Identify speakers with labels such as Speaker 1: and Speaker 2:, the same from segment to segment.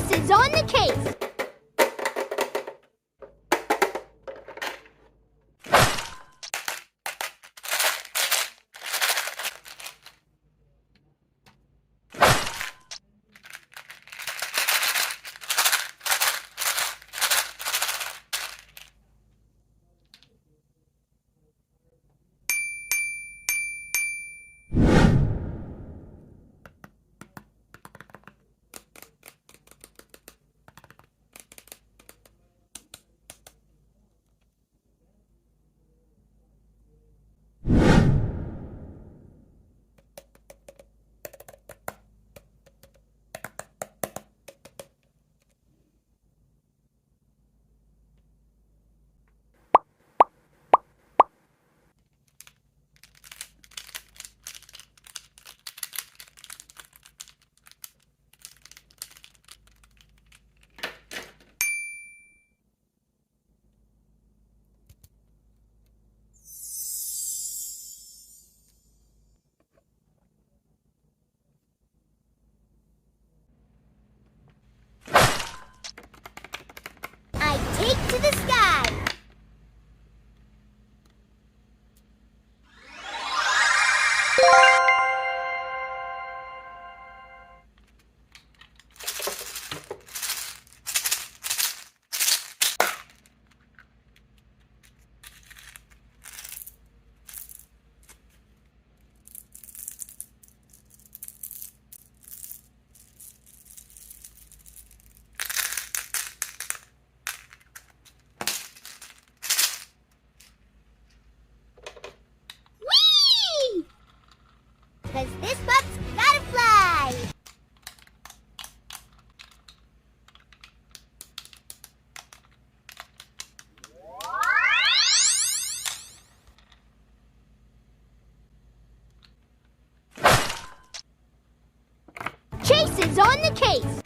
Speaker 1: Chases on the case. To the sky. Cause this pup's gotta fly! Chases on the case!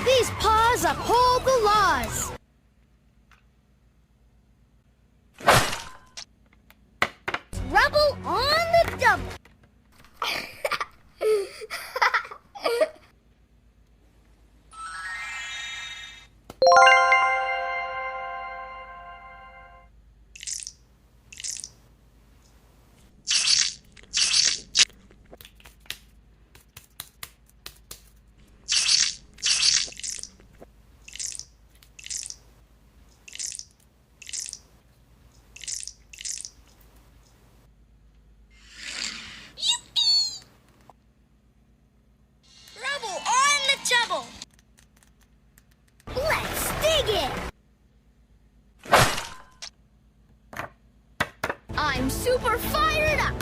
Speaker 1: These paws uphold the laws. Rubble on the double. Let's dig it! I'm super fired up!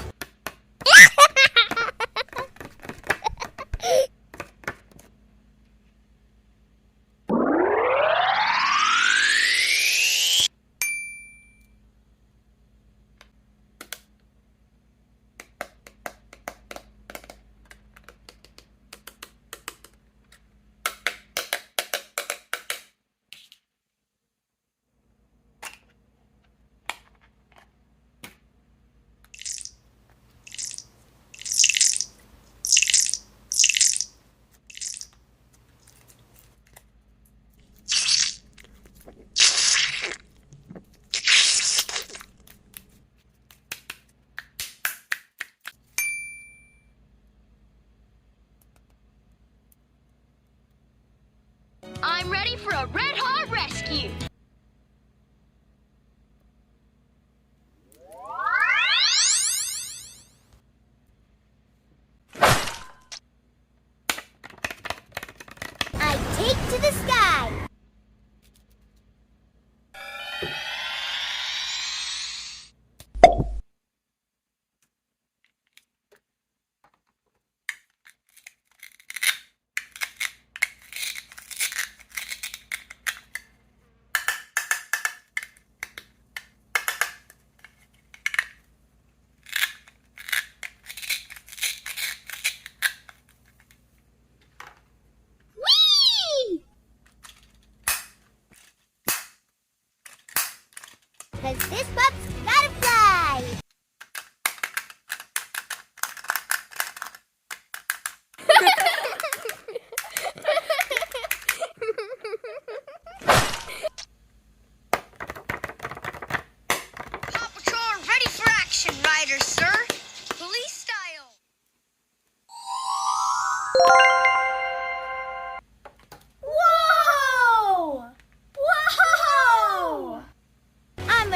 Speaker 1: I'm ready for a red-hot rescue! I take to the sky!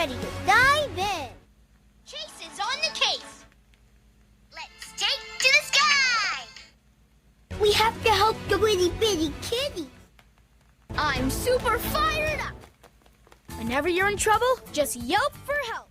Speaker 1: ready to dive in. Chase is on the case. Let's take to the sky. We have to help the itty bitty kitties. I'm super fired up. Whenever you're in trouble, just yelp for help.